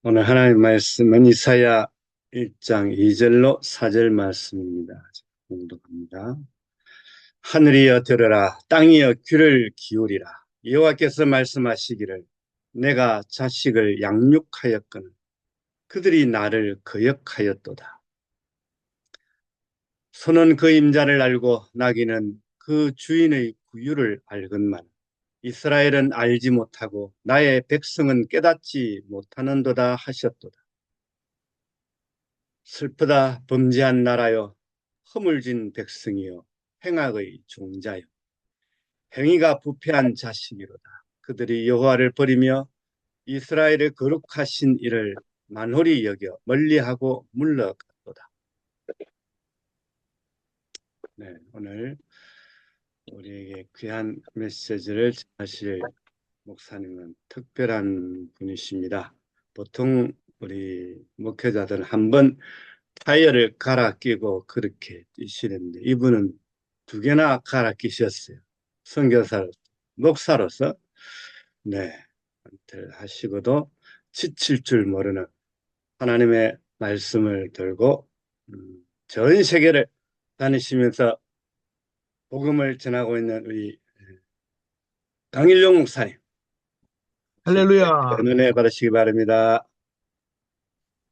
오늘 하나님 말씀은 이사야 1장 2절로 4절 말씀입니다. 공독합니다. 하늘이여 들으라, 땅이여 귀를 기울이라. 여호와께서 말씀하시기를 내가 자식을 양육하였거늘 그들이 나를 거역하였도다. 소는 그 임자를 알고 나귀는 그 주인의 구유를 알건만 이스라엘은 알지 못하고 나의 백성은 깨닫지 못하는도다 하셨도다. 슬프다 범죄한 나라여, 허물진 백성이여, 행악의 종자여, 행위가 부패한 자식이로다. 그들이 여호와를 버리며 이스라엘의 거룩하신 이를 만홀히 여겨 멀리하고 물러갔도다. 네, 오늘 우리에게 귀한 메시지를 전하실 목사님은 특별한 분이십니다. 보통 우리 목회자들은 한번 타이어를 갈아 끼고 그렇게 뛰시는데 이분은 두 개나 갈아 끼셨어요. 선교사로서, 목사로서. 네, 하시고도 지칠 줄 모르는 하나님의 말씀을 들고 전 세계를 다니시면서 복음을 전하고 있는 우리 강일용 목사님, 할렐루야. 은혜 받으시기 바랍니다.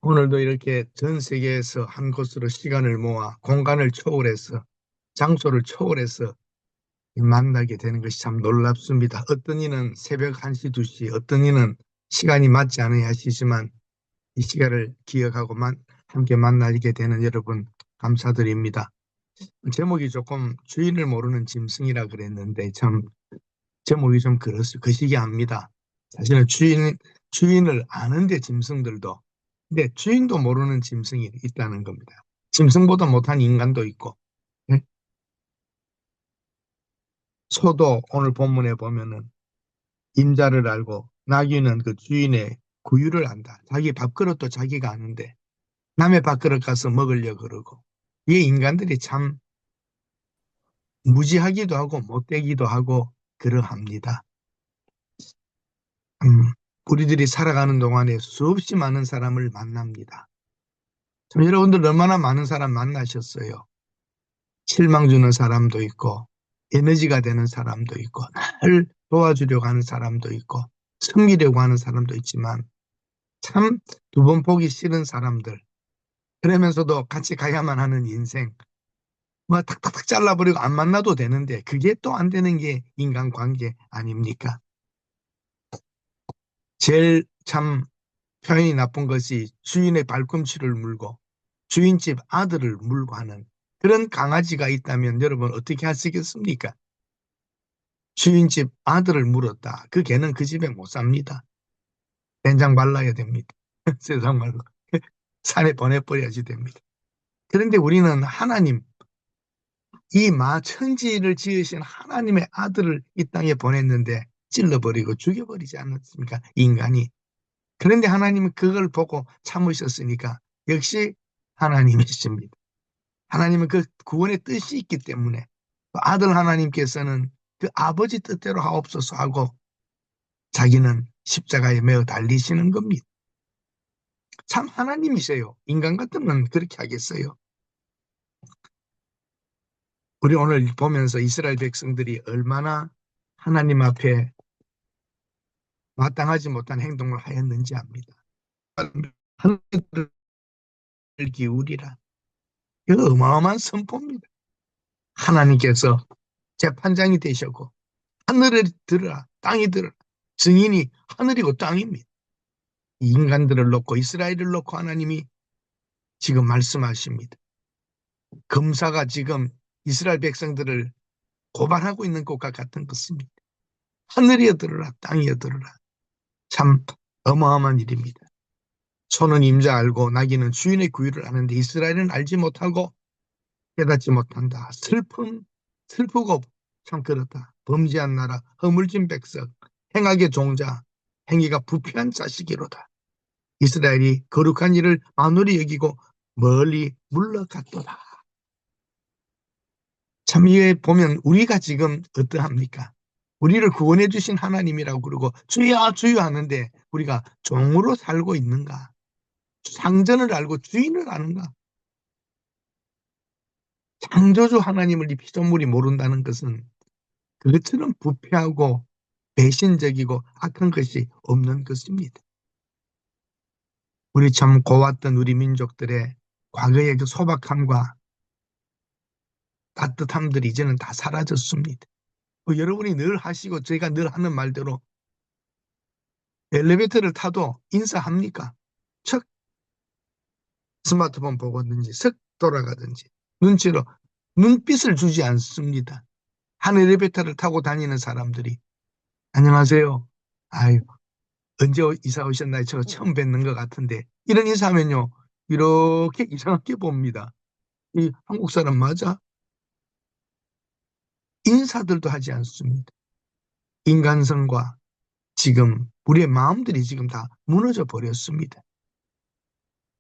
오늘도 이렇게 전 세계에서 한 곳으로 시간을 모아 공간을 초월해서 장소를 초월해서 만나게 되는 것이 참 놀랍습니다. 어떤 이는 새벽 1시, 2시, 어떤 이는 시간이 맞지 않아야 하시지만 이 시간을 기억하고 함께 만나게 되는 여러분 감사드립니다. 제목이 조금 주인을 모르는 짐승이라 그랬는데 참 제목이 좀 거시기합니다. 사실은 주인을 아는데 짐승들도, 근데 주인도 모르는 짐승이 있다는 겁니다. 짐승보다 못한 인간도 있고, 예? 소도 오늘 본문에 보면은 임자를 알고 나귀는 그 주인의 구유를 안다. 자기 밥그릇도 자기가 아는데 남의 밥그릇 가서 먹으려 그러고, 이 인간들이 참 무지하기도 하고 못되기도 하고 그러합니다. 우리들이 살아가는 동안에 수없이 많은 사람을 만납니다. 참 여러분들 얼마나 많은 사람 만나셨어요. 실망 주는 사람도 있고 에너지가 되는 사람도 있고 날 도와주려고 하는 사람도 있고 섬기려고 하는 사람도 있지만 참 두 번 보기 싫은 사람들, 그러면서도 같이 가야만 하는 인생, 뭐 탁탁탁 잘라버리고 안 만나도 되는데 그게 또 안 되는 게 인간관계 아닙니까? 제일 참 표현이 나쁜 것이 주인의 발꿈치를 물고 주인집 아들을 물고 하는 그런 강아지가 있다면 여러분 어떻게 하시겠습니까? 주인집 아들을 물었다. 그 개는 그 집에 못 삽니다. 된장 발라야 됩니다. 세상 말로. 산에 보내버려야지 됩니다. 그런데 우리는 하나님, 이 천지를 지으신 하나님의 아들을 이 땅에 보냈는데 찔러버리고 죽여버리지 않았습니까? 인간이. 그런데 하나님은 그걸 보고 참으셨으니까 역시 하나님이십니다. 하나님은 그 구원의 뜻이 있기 때문에 아들 하나님께서는 그 아버지 뜻대로 하옵소서 하고 자기는 십자가에 매어 달리시는 겁니다. 참 하나님이세요. 인간 같으면 그렇게 하겠어요. 우리 오늘 보면서 이스라엘 백성들이 얼마나 하나님 앞에 마땅하지 못한 행동을 하였는지 압니다. 하늘을 기울이라. 이거 어마어마한 선포입니다. 하나님께서 재판장이 되셨고 하늘을 들으라, 땅이 들으라. 증인이 하늘이고 땅입니다. 인간들을 놓고 이스라엘을 놓고 하나님이 지금 말씀하십니다. 검사가 지금 이스라엘 백성들을 고발하고 있는 것과 같은 것입니다. 하늘이여 들으라, 땅이여 들으라. 참 어마어마한 일입니다. 소는 임자 알고 나귀는 주인의 구유를 아는데 이스라엘은 알지 못하고 깨닫지 못한다. 슬프고 참 그렇다. 범죄한 나라, 허물진 백성, 행악의 종자, 행위가 부패한 자식이로다. 이스라엘이 거룩한 일을 만홀히 여기고 멀리 물러갔도다. 참 이에 보면 우리가 지금 어떠합니까? 우리를 구원해 주신 하나님이라고 그러고 주여 주여 하는데 우리가 종으로 살고 있는가? 상전을 알고 주인을 아는가? 창조주 하나님을 이 피조물이 모른다는 것은 그것처럼 부패하고 배신적이고 악한 것이 없는 것입니다. 우리 참 고왔던 우리 민족들의 과거의 그 소박함과 따뜻함들이 이제는 다 사라졌습니다. 여러분이 늘 하시고 저희가 늘 하는 말대로 엘리베이터를 타도 인사합니까? 척 스마트폰 보고든지 석 돌아가든지 눈치로 눈빛을 주지 않습니다. 한 엘리베이터를 타고 다니는 사람들이 안녕하세요. 아유, 언제 이사 오셨나요? 저 처음 뵙는 것 같은데 이런 인사하면요 이렇게 이상하게 봅니다. 이 한국 사람 맞아? 인사들도 하지 않습니다. 인간성과 지금 우리의 마음들이 지금 다 무너져 버렸습니다.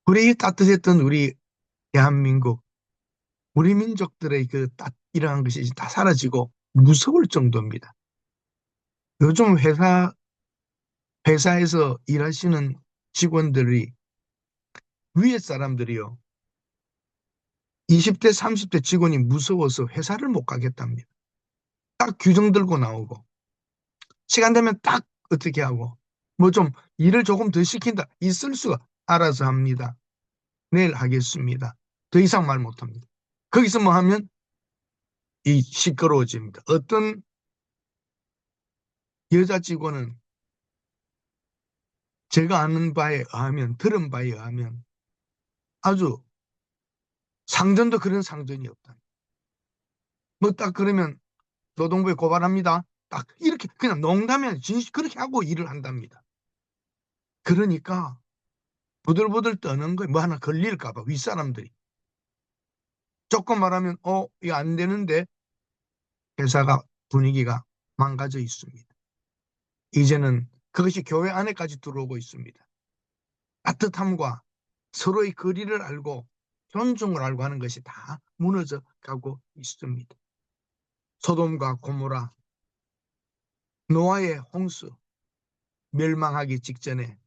우리 따뜻했던 우리 대한민국, 우리 민족들의 그 이러한 것이 다 사라지고 무서울 정도입니다. 요즘 회사에서 일하시는 직원들이 위에 사람들이요. 20대, 30대 직원이 무서워서 회사를 못 가겠답니다. 딱 규정 들고 나오고 시간 되면 딱 어떻게 하고 뭐 좀 일을 조금 더 시킨다. 있을 수가 알아서 합니다. 내일 하겠습니다. 더 이상 말 못합니다. 거기서 뭐 하면 이 시끄러워집니다. 어떤 여자 직원은 제가 아는 바에 의하면 들은 바에 의하면 아주 상전도 그런 상전이 없다. 뭐 딱 그러면 노동부에 고발합니다. 딱 이렇게 그냥 농담이 진실 그렇게 하고 일을 한답니다. 그러니까 부들부들 떠는 거예요. 뭐 하나 걸릴까 봐 윗사람들이. 조금 말하면 이거 안 되는데 회사가 분위기가 망가져 있습니다. 이제는 그것이 교회 안에까지 들어오고 있습니다. 따뜻함과 서로의 거리를 알고 존중을 알고 하는 것이 다 무너져 가고 있습니다. 소돔과 고모라, 노아의 홍수 멸망하기 직전에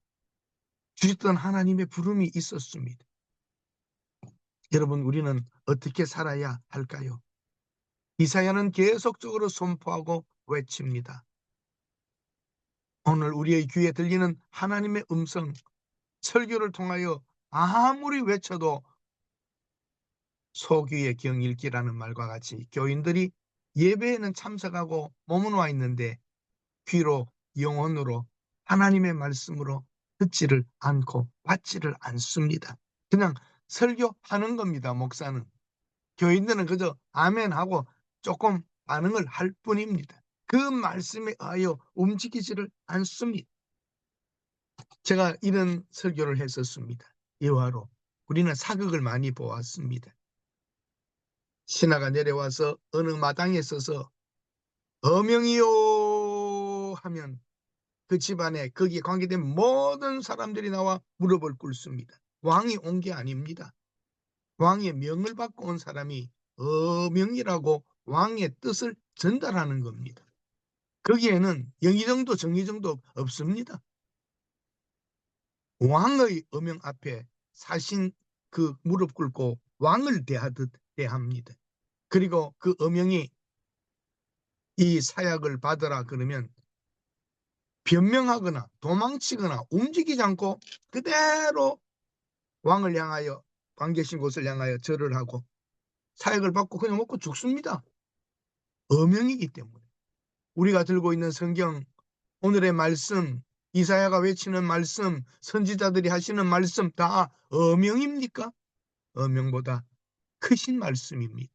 주셨던 하나님의 부름이 있었습니다. 여러분 우리는 어떻게 살아야 할까요? 이사야는 계속적으로 선포하고 외칩니다. 오늘 우리의 귀에 들리는 하나님의 음성, 설교를 통하여 아무리 외쳐도 소귀의 경읽기라는 말과 같이 교인들이 예배에는 참석하고 몸은 와 있는데 귀로 영혼으로 하나님의 말씀으로 듣지를 않고 받지를 않습니다. 그냥 설교하는 겁니다. 목사는. 교인들은 그저 아멘하고 조금 반응을 할 뿐입니다. 그 말씀에 의하여 움직이지를 않습니다. 제가 이런 설교를 했었습니다. 예화로. 우리는 사극을 많이 보았습니다. 신하가 내려와서 어느 마당에 서서 어명이요 하면 그 집안에 거기에 관계된 모든 사람들이 나와 무릎을 꿇습니다. 왕이 온 게 아닙니다. 왕의 명을 받고 온 사람이 어명이라고 왕의 뜻을 전달하는 겁니다. 거기에는 영의정도 정의정도 없습니다. 왕의 어명 앞에 사신 그 무릎 꿇고 왕을 대하듯 대합니다. 그리고 그 어명이 이 사약을 받으라 그러면 변명하거나 도망치거나 움직이지 않고 그대로 왕을 향하여 왕 계신 곳을 향하여 절을 하고 사약을 받고 그냥 먹고 죽습니다. 어명이기 때문에. 우리가 들고 있는 성경 오늘의 말씀 이사야가 외치는 말씀 선지자들이 하시는 말씀 다 어명입니까? 어명보다 크신 말씀입니다.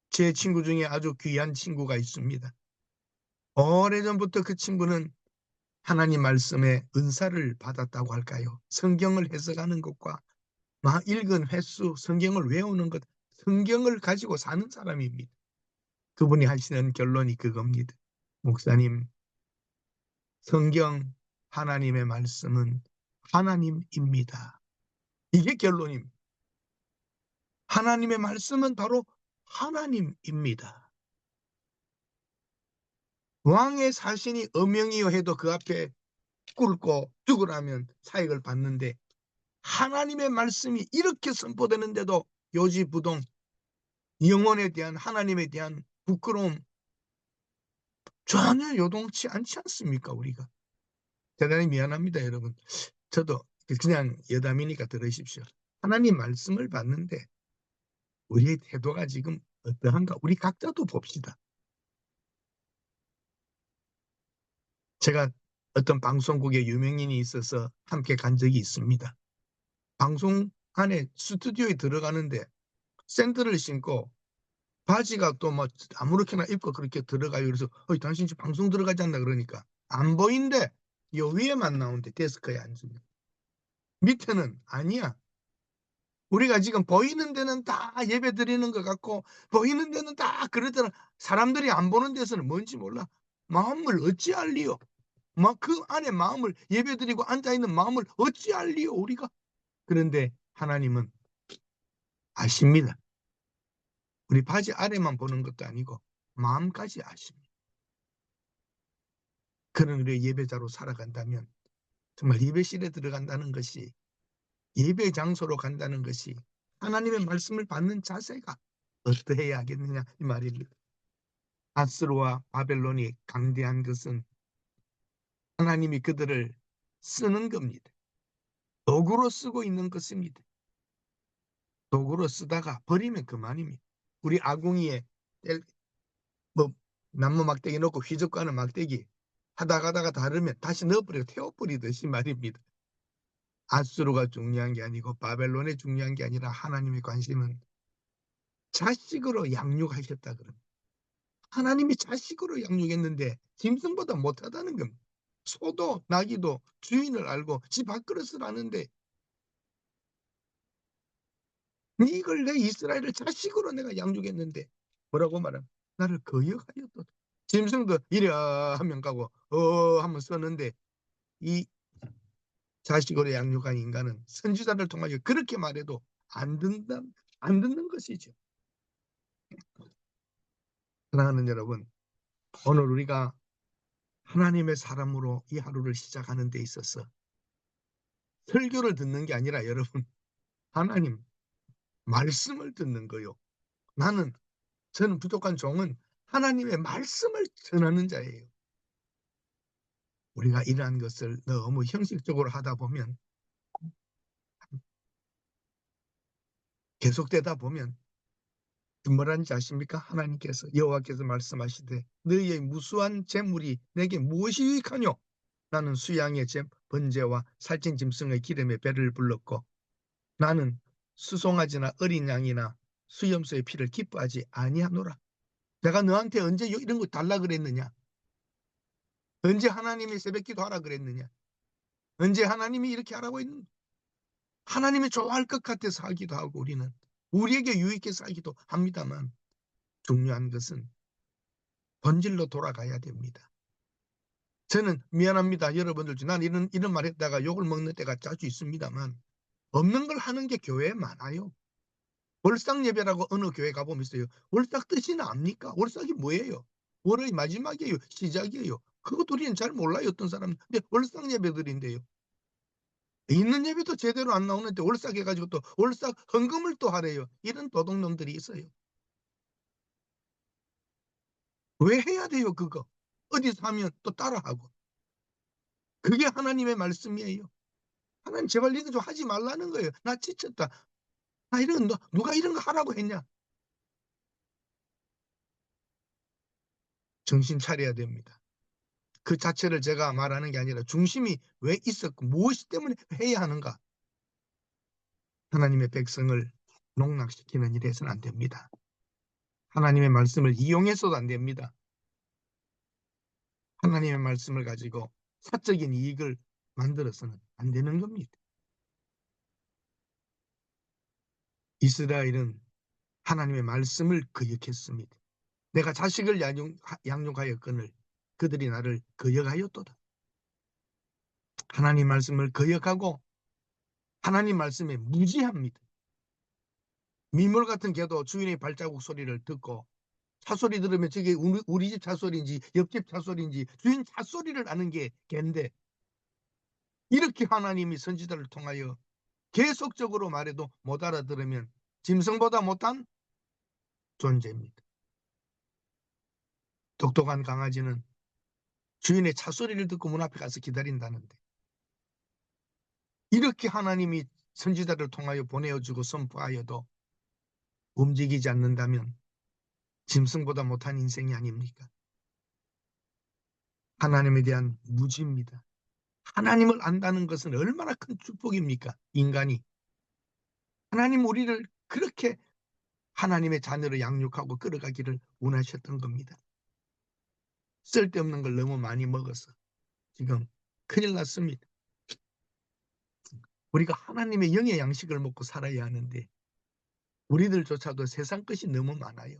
제 친구 중에 아주 귀한 친구가 있습니다. 오래전부터 그 친구는 하나님 말씀의 은사를 받았다고 할까요? 성경을 해석하는 것과 읽은 횟수, 성경을 외우는 것, 성경을 가지고 사는 사람입니다. 그분이 하시는 결론이 그겁니다. 목사님, 성경, 하나님의 말씀은 하나님입니다. 이게 결론입니다. 하나님의 말씀은 바로 하나님입니다. 왕의 사신이 어명이요 해도 그 앞에 꿇고 죽으라면 사익을 받는데 하나님의 말씀이 이렇게 선포되는데도 요지부동 영혼에 대한 하나님에 대한 부끄러움 전혀 요동치 않지 않습니까? 우리가 대단히 미안합니다, 여러분. 저도 그냥 여담이니까 들으십시오. 하나님 말씀을 받는데 우리의 태도가 지금 어떠한가? 우리 각자도 봅시다. 제가 어떤 방송국에 유명인이 있어서 함께 간 적이 있습니다. 방송 안에 스튜디오에 들어가는데 샌들을 신고 바지가 또 뭐 아무렇게나 입고 그렇게 들어가요. 그래서 당신 지금 방송 들어가지 않나 그러니까 안 보인대. 요 위에만 나오는데 데스크에 앉으면 밑에는 아니야. 우리가 지금 보이는 데는 다 예배 드리는 것 같고 보이는 데는 다 그러더라. 사람들이 안 보는 데서는 뭔지 몰라. 마음을 어찌알리요? 막 그 안에 마음을 예배 드리고 앉아있는 마음을 어찌알리요 우리가? 그런데 하나님은 아십니다. 우리 바지 아래만 보는 것도 아니고 마음까지 아십니다. 그런 우리의 예배자로 살아간다면 정말 예배실에 들어간다는 것이 예배 장소로 간다는 것이 하나님의 말씀을 받는 자세가 어떠해야 하겠느냐 이 말입니다. 아스루와 바벨론이 강대한 것은 하나님이 그들을 쓰는 겁니다. 도구로 쓰고 있는 것입니다. 도구로 쓰다가 버리면 그만입니다. 우리 아궁이에 뭐 나무 막대기 넣고 휘젓가는 막대기 하다 가다가 다르면 다시 넣어버리고 태워버리듯이 말입니다. 아수르가 중요한 게 아니고 바벨론이 중요한 게 아니라 하나님의 관심은 자식으로 양육하셨다 그럽니다. 하나님이 자식으로 양육했는데 짐승보다 못하다는 겁니다. 소도 나귀도 주인을 알고 지 밥그릇을 아는데 이걸 내 이스라엘을 자식으로 내가 양육했는데 뭐라고 말하면 나를 거역하였다. 짐승도 이래 하면 가고 하면 썼는데 이 자식으로 양육한 인간은 선지자를 통하여 그렇게 말해도 안 듣는 것이죠. 사랑하는 여러분, 오늘 우리가 하나님의 사람으로 이 하루를 시작하는 데 있어서 설교를 듣는 게 아니라 여러분 하나님 말씀을 듣는 거요. 저는 부족한 종은 하나님의 말씀을 전하는 자예요. 우리가 이러한 것을 너무 형식적으로 하다 보면 계속되다 보면 뭐라는지 아십니까? 하나님께서 여호와께서 말씀하시되 너희의 무수한 재물이 내게 무엇이 유익하뇨? 나는 수양의 번제와 살찐 짐승의 기름에 배를 불렀고 나는 수송아지나 어린 양이나 수염소의 피를 기뻐하지 아니하노라. 내가 너한테 언제 이런 거 달라 그랬느냐? 언제 하나님이 새벽기도 하라 그랬느냐? 언제 하나님이 이렇게 하라고 했느냐? 하나님이 좋아할 것 같아서 하기도 하고 우리에게 유익해서 하기도 합니다만 중요한 것은 본질로 돌아가야 됩니다. 저는 미안합니다. 여러분들 난 이런 말 했다가 욕을 먹는 때가 자주 있습니다만 없는 걸 하는 게 교회에 많아요. 월삭 예배라고 어느 교회 가보면 있어요. 월삭 뜻이나 압니까? 월삭이 뭐예요? 월의 마지막이에요. 시작이에요. 그것도 우리는 잘 몰라요. 어떤 사람은. 근데 월삭 예배들인데요. 있는 예배도 제대로 안 나오는데 월삭 해가지고 또 월삭 헌금을 또 하래요. 이런 도둑놈들이 있어요. 왜 해야 돼요 그거? 어디서 하면 또 따라하고. 그게 하나님의 말씀이에요. 하나님 제발 이거 좀 하지 말라는 거예요. 나 지쳤다. 누가 이런 거 하라고 했냐? 정신 차려야 됩니다. 그 자체를 제가 말하는 게 아니라 중심이 왜 있었고 무엇 때문에 해야 하는가? 하나님의 백성을 농락시키는 일이 해서는 안 됩니다. 하나님의 말씀을 이용해서도 안 됩니다. 하나님의 말씀을 가지고 사적인 이익을 만들어서는 안 되는 겁니다. 이스라엘은 하나님의 말씀을 거역했습니다. 내가 자식을 양육하였거늘 그들이 나를 거역하였도다. 하나님 말씀을 거역하고 하나님 말씀에 무지합니다. 미물 같은 개도 주인의 발자국 소리를 듣고 차소리 들으면 저게 우리 집 차소리인지 옆집 차소리인지 주인 차소리를 아는 게 개인데, 이렇게 하나님이 선지자를 통하여 계속적으로 말해도 못 알아들으면 짐승보다 못한 존재입니다. 똑똑한 강아지는 주인의 차소리를 듣고 문 앞에 가서 기다린다는데, 이렇게 하나님이 선지자를 통하여 보내어주고 선포하여도 움직이지 않는다면 짐승보다 못한 인생이 아닙니까? 하나님에 대한 무지입니다. 하나님을 안다는 것은 얼마나 큰 축복입니까? 인간이. 하나님 우리를 그렇게 하나님의 자녀로 양육하고 끌어가기를 원하셨던 겁니다. 쓸데없는 걸 너무 많이 먹어서 지금 큰일 났습니다. 우리가 하나님의 영의 양식을 먹고 살아야 하는데 우리들조차도 세상 것이 너무 많아요.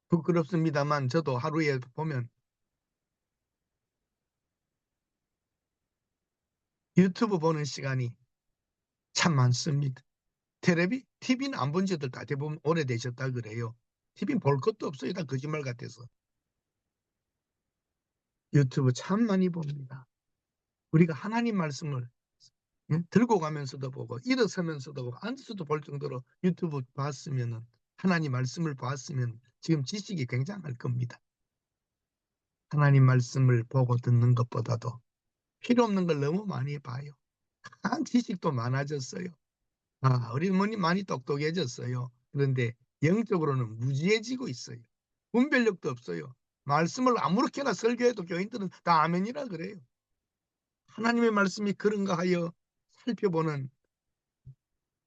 부끄럽습니다만 저도 하루에 보면 유튜브 보는 시간이 참 많습니다. TV는 안 본 지들 다 대부분 오래되셨다 그래요. TV는 볼 것도 없어요. 다 거짓말 같아서. 유튜브 참 많이 봅니다. 우리가 하나님 말씀을 들고 가면서도 보고 일어서면서도 보고 앉아서도 볼 정도로 유튜브 봤으면, 하나님 말씀을 봤으면 지금 지식이 굉장할 겁니다. 하나님 말씀을 보고 듣는 것보다도 필요 없는 걸 너무 많이 봐요. 지식도 많아졌어요. 우리 어머니 많이 똑똑해졌어요. 그런데 영적으로는 무지해지고 있어요. 분별력도 없어요. 말씀을 아무렇게나 설교해도 교인들은 다 아멘이라 그래요. 하나님의 말씀이 그런가 하여 살펴보는,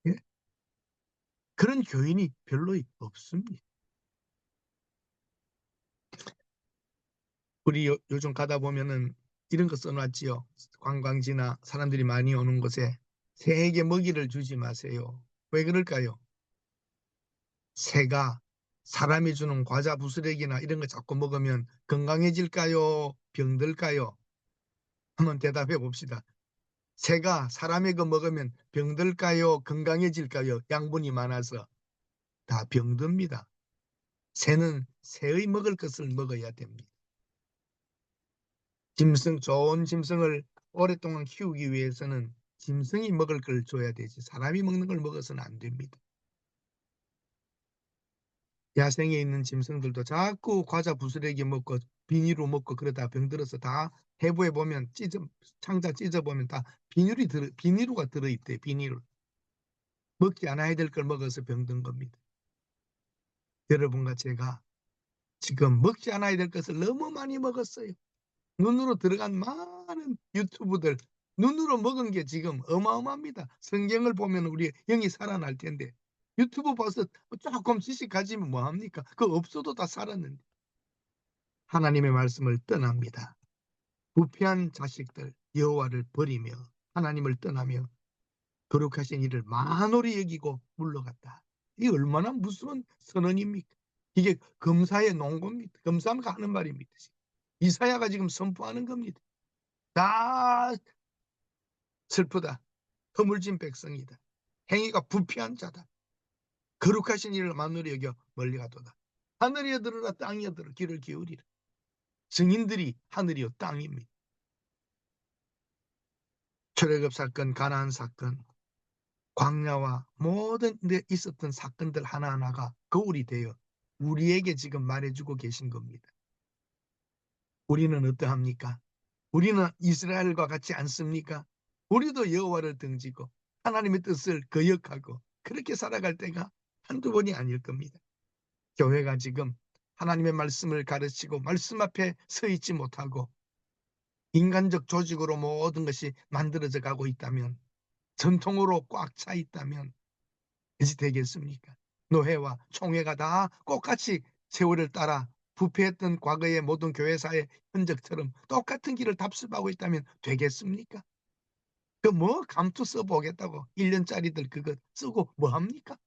예? 그런 교인이 별로 없습니다. 우리 요즘 가다 보면은 이런 거 써놨지요. 관광지나 사람들이 많이 오는 곳에 새에게 먹이를 주지 마세요. 왜 그럴까요? 새가 사람이 주는 과자 부스러기나 이런 거 자꾸 먹으면 건강해질까요? 병들까요? 한번 대답해 봅시다. 새가 사람의 거 먹으면 병들까요? 건강해질까요? 양분이 많아서 다 병듭니다. 새는 새의 먹을 것을 먹어야 됩니다. 좋은 짐승을 오랫동안 키우기 위해서는 짐승이 먹을 걸 줘야 되지 사람이 먹는 걸 먹어서는 안 됩니다. 야생에 있는 짐승들도 자꾸 과자 부스러기 먹고 비닐로 먹고 그러다 병들어서 다 해부해 보면 창자 찢어 보면 다 비닐루가 들어있대. 비닐. 먹지 않아야 될 걸 먹어서 병든 겁니다. 여러분과 제가 지금 먹지 않아야 될 것을 너무 많이 먹었어요. 눈으로 들어간 많은 유튜브들, 눈으로 먹은 게 지금 어마어마합니다. 성경을 보면 우리 영이 살아날 텐데 유튜브 봐서 조금 지식 가지면 뭐합니까? 그거 없어도 다 살았는데. 하나님의 말씀을 떠납니다. 부패한 자식들 여호와를 버리며 하나님을 떠나며 거룩하신 이를 만홀히 여기고 물러갔다. 이게 얼마나 무서운 선언입니까? 이게 검사의 농고입니다. 검사가 하는 말입니다. 이사야가 지금 선포하는 겁니다. 다 슬프다. 허물진 백성이다. 행위가 부패한 자다. 거룩하신 이를 만홀히 여겨 멀리 가도다. 하늘이여 들으라, 땅이여 들으라, 귀를 기울이라. 증인들이 하늘이요 땅입니다. 출애굽 사건, 가나안 사건, 광야와 모든 데 있었던 사건들 하나하나가 거울이 되어 우리에게 지금 말해주고 계신 겁니다. 우리는 어떠합니까? 우리는 이스라엘과 같지 않습니까? 우리도 여호와를 등지고 하나님의 뜻을 거역하고 그렇게 살아갈 때가 한두 번이 아닐 겁니다. 교회가 지금 하나님의 말씀을 가르치고 말씀 앞에 서 있지 못하고 인간적 조직으로 모든 것이 만들어져 가고 있다면, 전통으로 꽉 차 있다면 어찌 되겠습니까? 노회와 총회가 다 똑같이 세월을 따라 부패했던 과거의 모든 교회사의 흔적처럼 똑같은 길을 답습하고 있다면 되겠습니까? 그 뭐 감투 써보겠다고 1년짜리들 그거 쓰고 뭐합니까?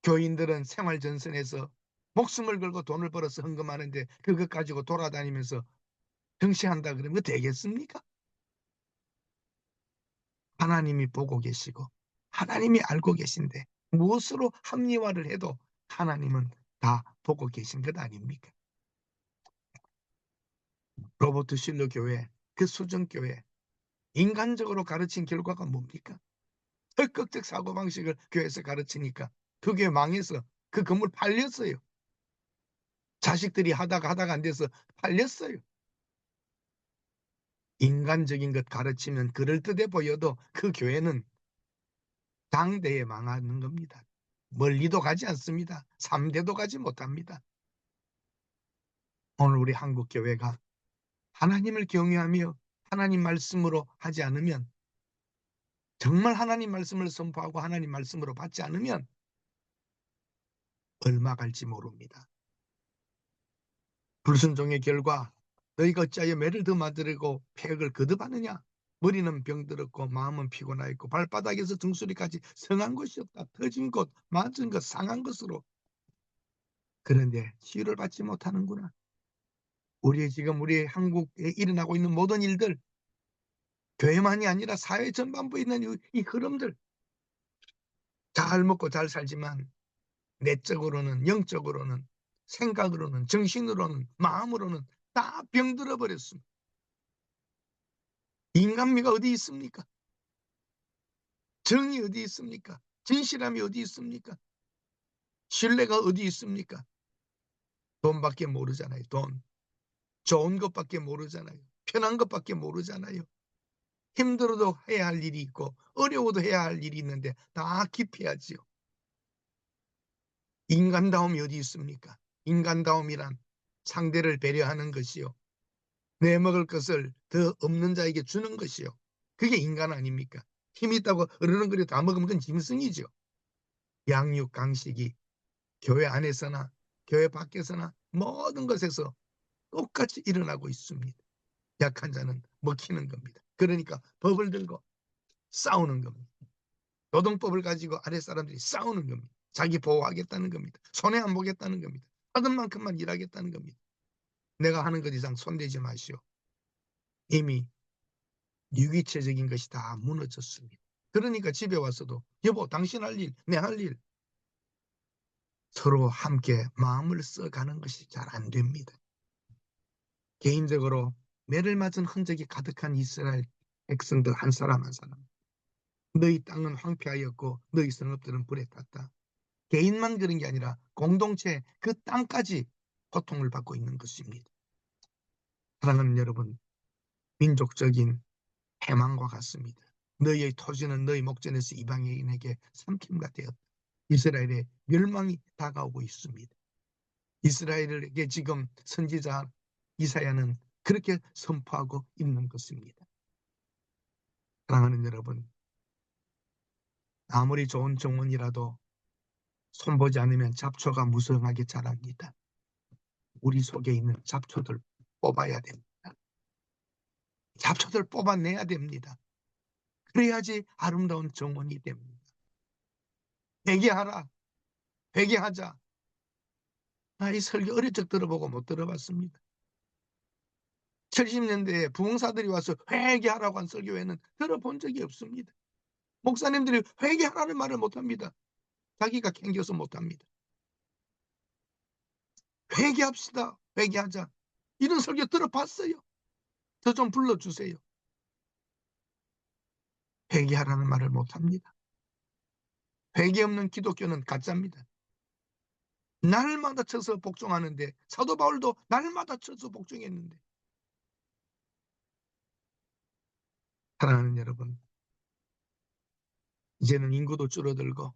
교인들은 생활전선에서 목숨을 걸고 돈을 벌어서 헌금하는데 그것 가지고 돌아다니면서 정시한다 그러면 그거 되겠습니까? 하나님이 보고 계시고 하나님이 알고 계신데 무엇으로 합리화를 해도 하나님은 다 보고 계신 것 아닙니까? 로버트 실러 교회, 그 수정교회, 인간적으로 가르친 결과가 뭡니까? 적극적 사고방식을 교회에서 가르치니까 그 교회 망해서 그 건물 팔렸어요. 자식들이 하다가 안 돼서 팔렸어요. 인간적인 것 가르치면 그럴듯해 보여도 그 교회는 당대에 망하는 겁니다. 멀리도 가지 않습니다. 3대도 가지 못합니다. 오늘 우리 한국 교회가 하나님을 경외하며 하나님 말씀으로 하지 않으면, 정말 하나님 말씀을 선포하고 하나님 말씀으로 받지 않으면 얼마 갈지 모릅니다. 불순종의 결과 너희가 어찌하여 매를 더 만들고 폐역을 거듭하느냐? 머리는 병들었고 마음은 피곤하였고 발바닥에서 등수리까지 성한 것이 없다. 터진 것, 맞은 것, 상한 것으로. 그런데 치유를 받지 못하는구나. 우리 한국에 일어나고 있는 모든 일들, 교회만이 아니라 사회 전반부에 있는 이 흐름들, 잘 먹고 잘 살지만 내적으로는, 영적으로는, 생각으로는, 정신으로는, 마음으로는 다 병들어 버렸습니다. 인간미가 어디 있습니까? 정이 어디 있습니까? 진실함이 어디 있습니까? 신뢰가 어디 있습니까? 돈밖에 모르잖아요. 돈. 좋은 것밖에 모르잖아요. 편한 것밖에 모르잖아요. 힘들어도 해야 할 일이 있고 어려워도 해야 할 일이 있는데 다 기피하지요. 인간다움이 어디 있습니까? 인간다움이란 상대를 배려하는 것이요. 내 먹을 것을 더 없는 자에게 주는 것이요. 그게 인간 아닙니까? 힘 있다고 어르렁거려 다 먹으면 그건 짐승이죠. 양육, 강식이 교회 안에서나 교회 밖에서나 모든 것에서 똑같이 일어나고 있습니다. 약한 자는 먹히는 겁니다. 그러니까 법을 들고 싸우는 겁니다. 노동법을 가지고 아랫사람들이 싸우는 겁니다. 자기 보호하겠다는 겁니다. 손해 안 보겠다는 겁니다. 하던 만큼만 일하겠다는 겁니다. 내가 하는 것 이상 손대지 마시오. 이미 유기체적인 것이 다 무너졌습니다. 그러니까 집에 와서도 여보 당신 할 일, 내 할 일, 서로 함께 마음을 써가는 것이 잘 안 됩니다. 개인적으로 매를 맞은 흔적이 가득한 이스라엘 백성들 한 사람 한 사람, 너희 땅은 황폐하였고 너희 성읍들은 불에 탔다. 개인만 그런 게 아니라 공동체 그 땅까지 고통을 받고 있는 것입니다. 사랑하는 여러분, 민족적인 해망과 같습니다. 너희의 토지는 너희 목전에서 이방인에게 삼킴과 되었다. 이스라엘의 멸망이 다가오고 있습니다. 이스라엘에게 지금 선지자 이사야는 그렇게 선포하고 있는 것입니다. 사랑하는 여러분, 아무리 좋은 정원이라도 손보지 않으면 잡초가 무성하게 자랍니다. 우리 속에 있는 잡초들 뽑아야 됩니다. 잡초들 뽑아내야 됩니다. 그래야지 아름다운 정원이 됩니다. 회개하라. 회개하자. 이 설교 어릴 적 들어보고 못 들어봤습니다. 70년대에 부흥사들이 와서 회개하라고 한 설교회는 들어본 적이 없습니다. 목사님들이 회개하라는 말을 못합니다. 자기가 캥겨서 못합니다. 회개합시다. 회개하자. 이런 설교 들어봤어요. 저 좀 불러주세요. 회개하라는 말을 못합니다. 회개 없는 기독교는 가짜입니다. 날마다 쳐서 복종하는데, 사도 바울도 날마다 쳐서 복종했는데. 사랑하는 여러분, 이제는 인구도 줄어들고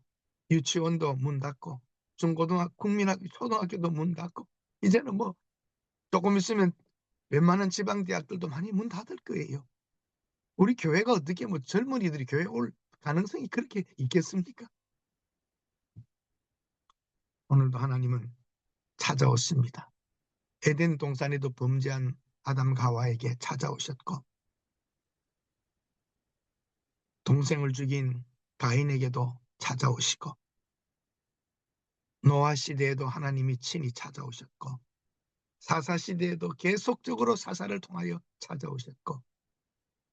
유치원도 문 닫고 중고등학교, 국민학교, 초등학교도 문 닫고 이제는 뭐 조금 있으면 웬만한 지방 대학들도 많이 문 닫을 거예요. 우리 교회가 어떻게 뭐 젊은이들이 교회 올 가능성이 그렇게 있겠습니까? 오늘도 하나님은 찾아오십니다. 에덴 동산에도 범죄한 아담과 하와에게 찾아오셨고, 동생을 죽인 가인에게도 찾아오시고, 노아 시대에도 하나님이 친히 찾아오셨고, 사사 시대에도 계속적으로 사사를 통하여 찾아오셨고,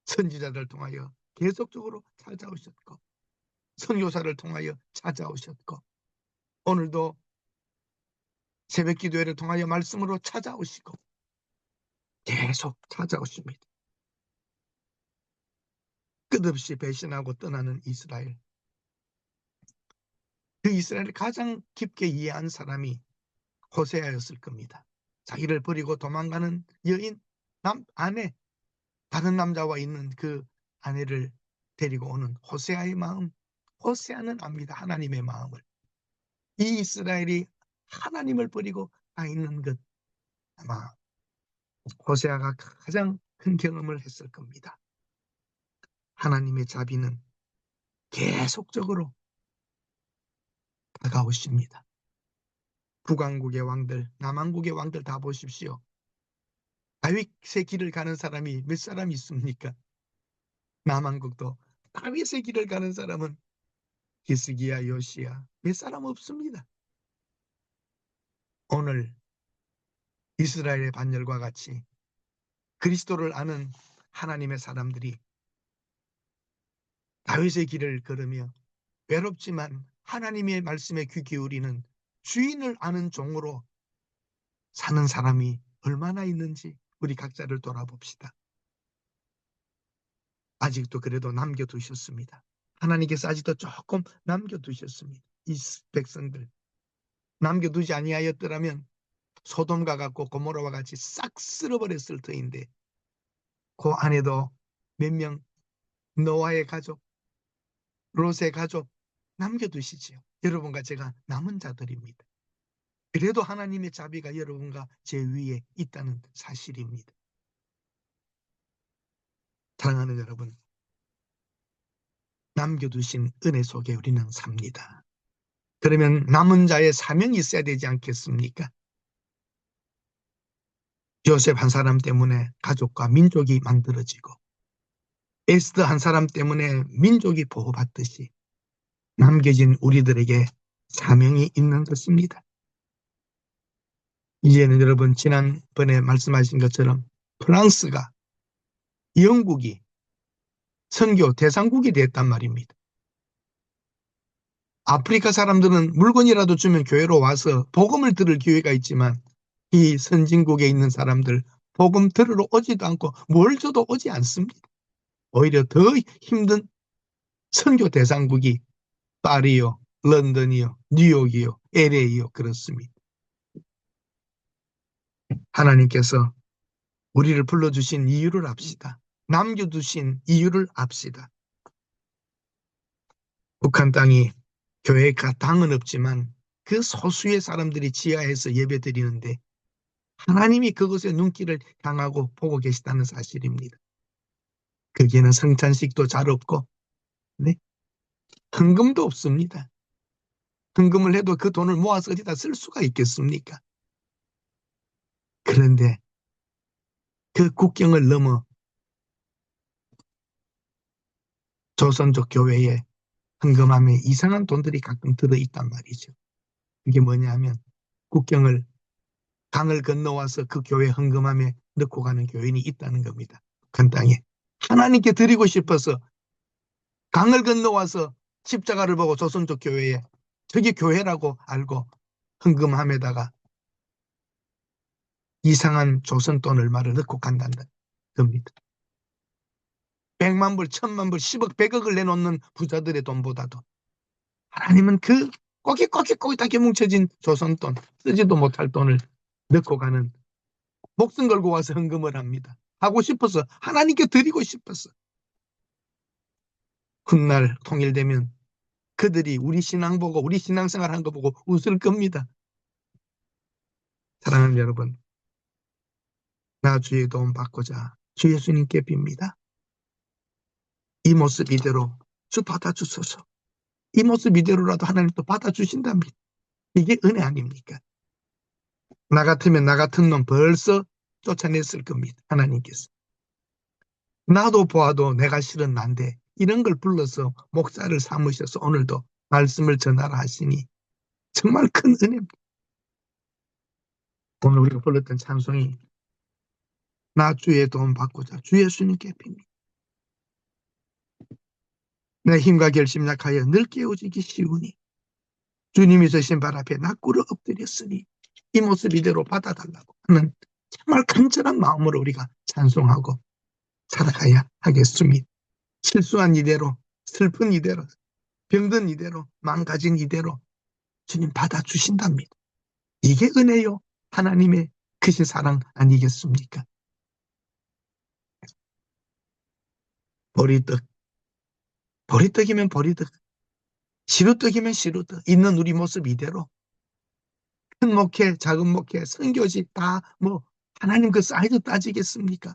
선지자를 통하여 계속적으로 찾아오셨고, 선교사를 통하여 찾아오셨고, 오늘도 새벽 기도회를 통하여 말씀으로 찾아오시고 계속 찾아오십니다. 끝없이 배신하고 떠나는 이스라엘. 그 이스라엘을 가장 깊게 이해한 사람이 호세아였을 겁니다. 자기를 버리고 도망가는 여인, 아내, 다른 남자와 있는 그 아내를 데리고 오는 호세아의 마음. 호세아는 압니다. 하나님의 마음을. 이 이스라엘이 하나님을 버리고 가 있는 것, 아마 호세아가 가장 큰 경험을 했을 겁니다. 하나님의 자비는 계속적으로 다가오십니다. 북왕국의 왕들, 남왕국의 왕들 다 보십시오. 다윗의 길을 가는 사람이 몇 사람 있습니까? 남왕국도 다윗의 길을 가는 사람은 히스기야, 요시야 몇 사람 없습니다. 오늘 이스라엘의 반열과 같이 그리스도를 아는 하나님의 사람들이 다윗의 길을 걸으며 외롭지만 하나님의 말씀에 귀 기울이는 주인을 아는 종으로 사는 사람이 얼마나 있는지 우리 각자를 돌아봅시다. 아직도 그래도 남겨두셨습니다. 하나님께서 아직도 조금 남겨두셨습니다. 이 백성들 남겨두지 아니하였더라면 소돔과 같고 고모라와 같이 싹 쓸어버렸을 터인데 그 안에도 몇 명 노아의 가족, 롯의 가족 남겨두시지요. 여러분과 제가 남은 자들입니다. 그래도 하나님의 자비가 여러분과 제 위에 있다는 사실입니다. 사랑하는 여러분, 남겨두신 은혜 속에 우리는 삽니다. 그러면 남은 자의 사명이 있어야 되지 않겠습니까? 요셉 한 사람 때문에 가족과 민족이 만들어지고 에스더 한 사람 때문에 민족이 보호받듯이 남겨진 우리들에게 사명이 있는 것입니다. 이제는 여러분 지난번에 말씀하신 것처럼 프랑스가 영국이 선교 대상국이 됐단 말입니다. 아프리카 사람들은 물건이라도 주면 교회로 와서 복음을 들을 기회가 있지만 이 선진국에 있는 사람들 복음 들으러 오지도 않고 뭘 줘도 오지 않습니다. 오히려 더 힘든 선교 대상국이 파리요, 런던이요, 뉴욕이요, LA요 그렇습니다. 하나님께서 우리를 불러주신 이유를 압시다. 남겨두신 이유를 압시다. 북한 땅이 교회가 당은 없지만 그 소수의 사람들이 지하에서 예배 드리는데 하나님이 그것에 눈길을 향하고 보고 계시다는 사실입니다. 거기에는 성찬식도 잘 없고 네? 헌금도 없습니다. 헌금을 해도 그 돈을 모아서 어디다 쓸 수가 있겠습니까? 그런데 그 국경을 넘어 조선족 교회에 헌금함에 이상한 돈들이 가끔 들어있단 말이죠. 이게 뭐냐면 국경을 강을 건너와서 그 교회 헌금함에 넣고 가는 교인이 있다는 겁니다. 북한 땅에. 하나님께 드리고 싶어서 강을 건너와서 십자가를 보고 조선족 교회에 저게 교회라고 알고 헌금함에다가 이상한 조선 돈 얼마를 넣고 간다는 겁니다. 100만 불, 1000만 불, 10억, 100억을 내놓는 부자들의 돈보다도 하나님은 그 꼬깃꼬깃꼬깃하게 뭉쳐진 조선 돈, 쓰지도 못할 돈을 넣고 가는 목숨 걸고 와서 헌금을 합니다. 하고 싶어서 하나님께 드리고 싶어서 훗날 통일되면 그들이 우리 신앙 보고 우리 신앙생활 한 거 보고 웃을 겁니다. 사랑하는 여러분, 나 주의 도움 받고자 주 예수님께 빕니다. 이 모습 이대로 주 받아주소서. 이 모습 이대로라도 하나님 또 받아주신답니다. 이게 은혜 아닙니까? 나 같으면 나 같은 놈 벌써 쫓아냈을 겁니다. 하나님께서. 나도 보아도 내가 싫은 난데 이런 걸 불러서 목사를 삼으셔서 오늘도 말씀을 전하라 하시니 정말 큰 은혜입니다. 오늘 우리가 불렀던 찬송이 나 주의 도움 받고자 주 예수님께 빕니다. 내 힘과 결심 약하여 늘 깨어지기 쉬우니 주님이 서신 발 앞에 나 꿇어 엎드렸으니 이 모습 이대로 받아달라고 하는 정말 간절한 마음으로 우리가 찬송하고 살아가야 하겠습니다. 실수한 이대로, 슬픈 이대로, 병든 이대로, 망가진 이대로 주님 받아주신답니다. 이게 은혜요. 하나님의 크신 사랑 아니겠습니까? 보리떡, 보리떡이면 보리떡, 시루떡이면 시루떡, 있는 우리 모습 이대로 큰 목회, 작은 목회, 선교지 다 뭐 하나님 그 사이즈 따지겠습니까?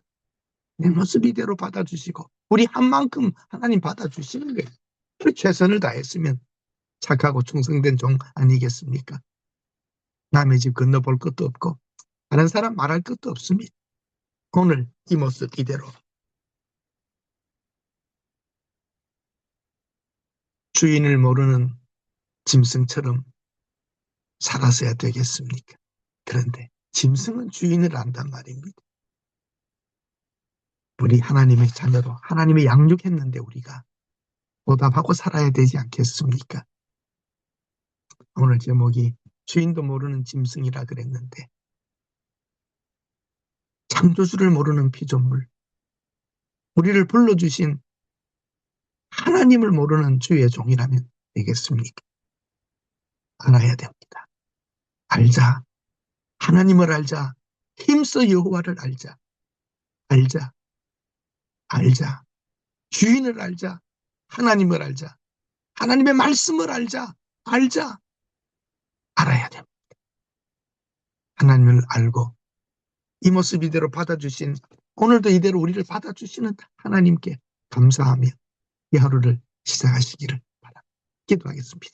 내 모습 이대로 받아주시고 우리 한 만큼 하나님 받아주시는 거예요. 그 최선을 다했으면 착하고 충성된 종 아니겠습니까? 남의 집 건너볼 것도 없고 다른 사람 말할 것도 없습니다. 오늘 이 모습 이대로 주인을 모르는 짐승처럼 살았어야 되겠습니까? 그런데 짐승은 주인을 안단 말입니다. 우리 하나님의 자녀로 하나님의 양육했는데 우리가 보답하고 살아야 되지 않겠습니까? 오늘 제목이 주인도 모르는 짐승이라 그랬는데 창조주를 모르는 피조물, 우리를 불러주신 하나님을 모르는 주의 종이라면 되겠습니까? 알아야 됩니다. 알자. 하나님을 알자. 힘써 여호와를 알자. 알자. 알자. 주인을 알자. 하나님을 알자. 하나님의 말씀을 알자. 알자. 알아야 됩니다. 하나님을 알고 이 모습 이대로 받아주신, 오늘도 이대로 우리를 받아주시는 하나님께 감사하며 이 하루를 시작하시기를 바랍니다. 기도하겠습니다.